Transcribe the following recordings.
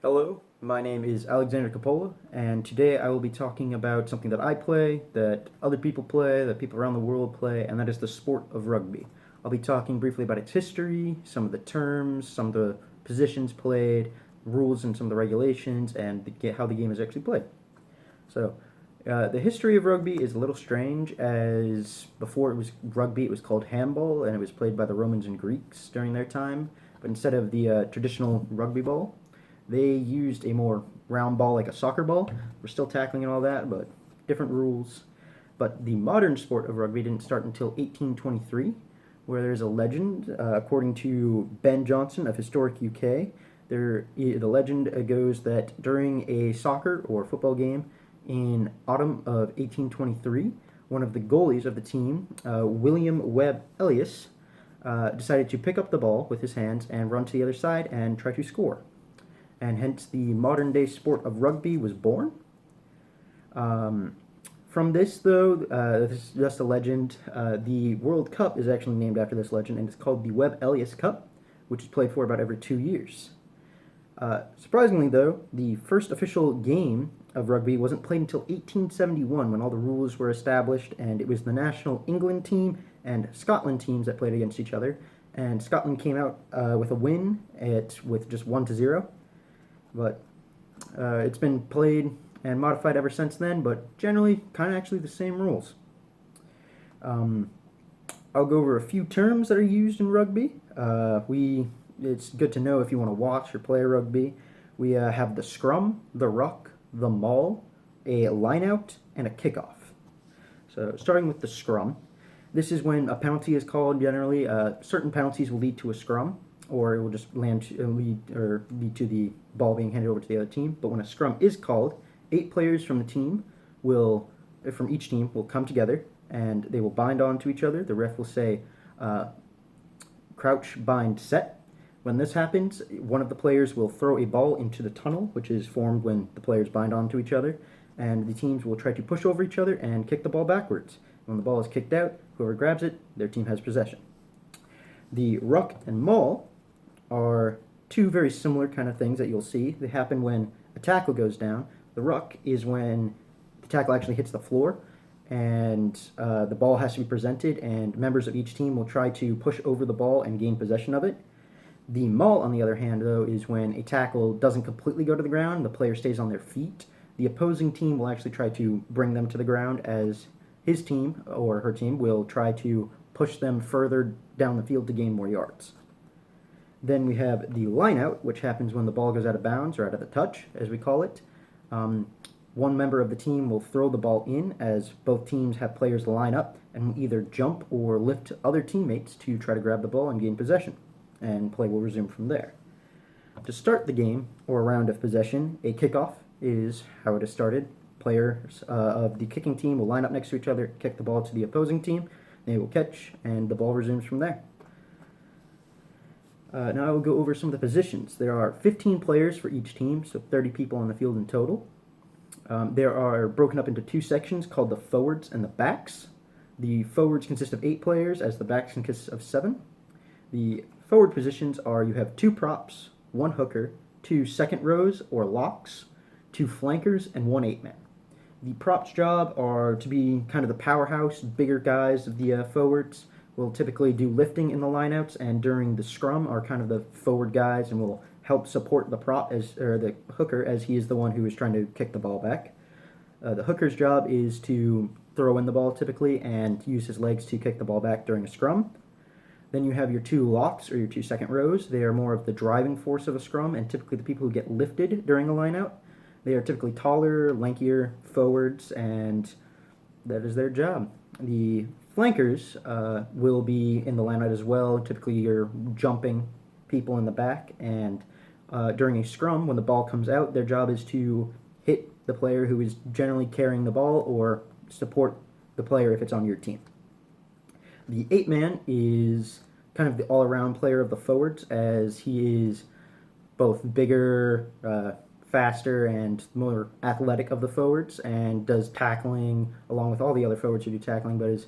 Hello, my name is Alexander Capola, and today I will be talking about something that I play, that other people play, that people around the world play, and that is the sport of rugby. I'll be talking briefly about its history, some of the terms, some of the positions played, rules and some of the regulations, and how the game is actually played. So, the history of rugby is a little strange, as before it was rugby, it was called handball, and it was played by the Romans and Greeks during their time. But instead of the traditional rugby ball, they used a more round ball like a soccer ball. We're still tackling and all that, but different rules. But the modern sport of rugby didn't start until 1823, where there's a legend, according to Ben Johnson of Historic UK. The legend goes that during a soccer or football game in autumn of 1823, one of the goalies of the team, William Webb Elliot, decided to pick up the ball with his hands and run to the other side and try to score. And hence the modern day sport of rugby was born. From this, though, this is just a legend. The World Cup is actually named after this legend, and it's called the Webb Elliot Cup, which is played for about every 2 years. Surprisingly, though, the first official game of rugby wasn't played until 1871 when all the rules were established, and it was the national England team and Scotland teams that played against each other. And Scotland came out with a win with just 1-0. But it's been played and modified ever since then, but generally kind of actually the same rules. I'll go over a few terms that are used in rugby. It's good to know if you want to watch or play rugby. We have the scrum, the ruck, the maul, a line-out, and a kickoff. So starting with the scrum, this is when a penalty is called. Generally, certain penalties will lead to a scrum, or it will just lead to the ball being handed over to the other team. But when a scrum is called, 8 players from each team will come together and they will bind on to each other. The ref will say, crouch, bind, set. When this happens, one of the players will throw a ball into the tunnel, which is formed when the players bind on to each other, and the teams will try to push over each other and kick the ball backwards. When the ball is kicked out, whoever grabs it, their team has possession. The ruck and maul are two very similar kind of things that you'll see. They happen when a tackle goes down. The ruck is when the tackle actually hits the floor and the ball has to be presented, and members of each team will try to push over the ball and gain possession of it. The maul, on the other hand, though, is when a tackle doesn't completely go to the ground, the player stays on their feet. The opposing team will actually try to bring them to the ground, as his team or her team will try to push them further down the field to gain more yards. Then we have the line-out, which happens when the ball goes out of bounds, or out of the touch, as we call it. One member of the team will throw the ball in, as both teams have players line up and will either jump or lift other teammates to try to grab the ball and gain possession, and play will resume from there. To start the game, or round of possession, a kickoff is how it is started. Players of the kicking team will line up next to each other, kick the ball to the opposing team, they will catch, and the ball resumes from there. Now I will go over some of the positions. There are 15 players for each team, so 30 people on the field in total. There are broken up into 2 sections called the forwards and the backs. The forwards consist of 8 players, as the backs consist of 7. The forward positions are, you have 2 props, 1 hooker, 2 second rows or locks, 2 flankers, and 1 8-man. The props' job are to be kind of the powerhouse, bigger guys of the forwards. Will typically do lifting in the lineouts, and during the scrum are kind of the forward guys and will help support the the hooker, as he is the one who is trying to kick the ball back. The hooker's job is to throw in the ball typically and use his legs to kick the ball back during a scrum. Then you have your 2 locks, or your 2 second rows. They are more of the driving force of a scrum, and typically the people who get lifted during a lineout. They are typically taller, lankier forwards, and that is their job. The flankers will be in the lineout as well. Typically you're jumping people in the back, and during a scrum, when the ball comes out, their job is to hit the player who is generally carrying the ball, or support the player if it's on your team. The 8-man is kind of the all-around player of the forwards, as he is both bigger, faster, and more athletic of the forwards, and does tackling along with all the other forwards who do tackling, but is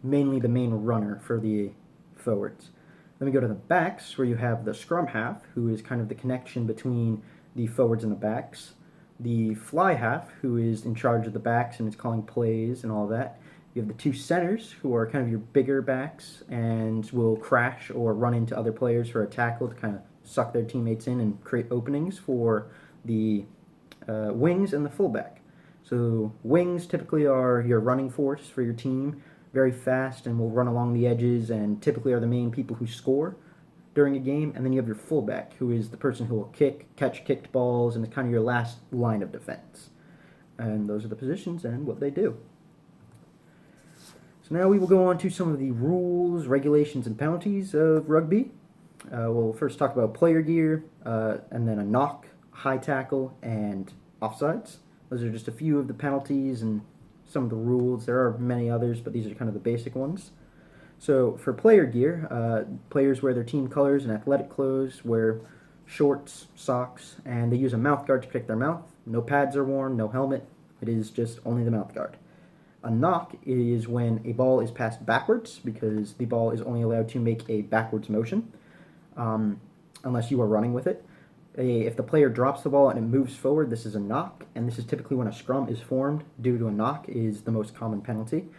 mainly the main runner for the forwards. Then we go to the backs, where you have the scrum half, who is kind of the connection between the forwards and the backs. The fly half, who is in charge of the backs and is calling plays and all that. You have the two centers, who are kind of your bigger backs and will crash or run into other players for a tackle to kind of suck their teammates in and create openings for the wings and the fullback. So wings typically are your running force for your team, very fast and will run along the edges and typically are the main people who score during a game. And then you have your fullback, who is the person who will catch kicked balls, and is kind of your last line of defense. And those are the positions and what they do. So now we will go on to some of the rules, regulations, and penalties of rugby. We'll first talk about player gear, and then a knock, high tackle, and offsides. Those are just a few of the penalties and some of the rules. There are many others, but these are kind of the basic ones. So for player gear, players wear their team colors and athletic clothes, wear shorts, socks, and they use a mouth guard to protect their mouth. No pads are worn, no helmet. It is just only the mouth guard. A knock is when a ball is passed backwards, because the ball is only allowed to make a backwards motion, unless you are running with it. If the player drops the ball and it moves forward, this is a knock, and this is typically when a scrum is formed due to a knock is the most common penalty.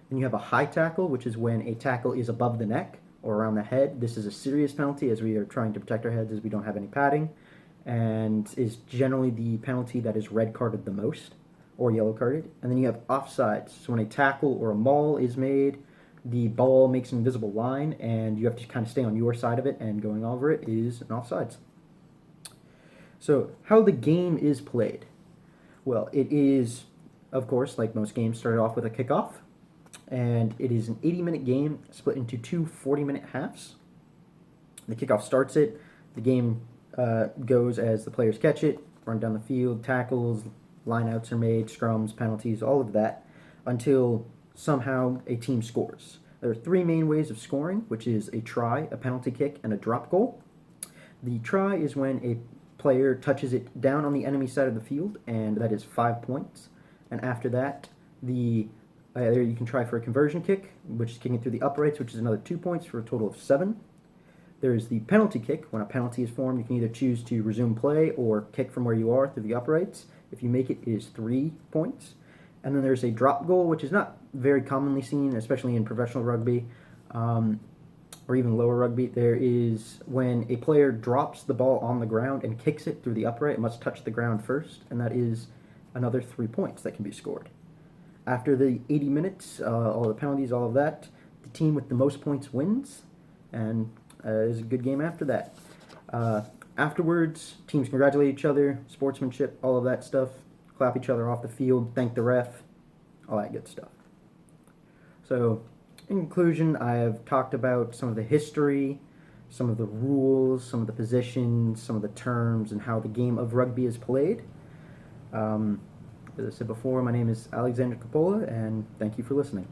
Then you have a high tackle, which is when a tackle is above the neck or around the head. This is a serious penalty, as we are trying to protect our heads as we don't have any padding, and is generally the penalty that is red carded the most, or yellow carded. And then you have offsides. So when a tackle or a maul is made, the ball makes an invisible line, and you have to kind of stay on your side of it, and going over it is an offsides. So how the game is played. Well, it is, of course, like most games, started off with a kickoff, and it is an 80-minute game split into two 40-minute halves. The kickoff starts it. The game goes as the players catch it, run down the field, tackles, lineouts are made, scrums, penalties, all of that, until somehow a team scores. There are three main ways of scoring, which is a try, a penalty kick, and a drop goal. The try is when a player touches it down on the enemy side of the field, and that is 5 points. And after that, you can try for a conversion kick, which is kicking it through the uprights, which is another 2 points for a total of 7. There is the penalty kick. When a penalty is formed, you can either choose to resume play or kick from where you are through the uprights. If you make it, it is 3 points. And then there's a drop goal, which is not very commonly seen, especially in professional rugby, or even lower rugby. There is when a player drops the ball on the ground and kicks it through the upright. It must touch the ground first, and that is another 3 points that can be scored. After the 80 minutes, all the penalties, all of that, the team with the most points wins, and it is a good game after that. Afterwards, teams congratulate each other, sportsmanship, all of that stuff, clap each other off the field, thank the ref, all that good stuff. So, in conclusion, I have talked about some of the history, some of the rules, some of the positions, some of the terms, and how the game of rugby is played. As I said before, my name is Alexander Coppola, and thank you for listening.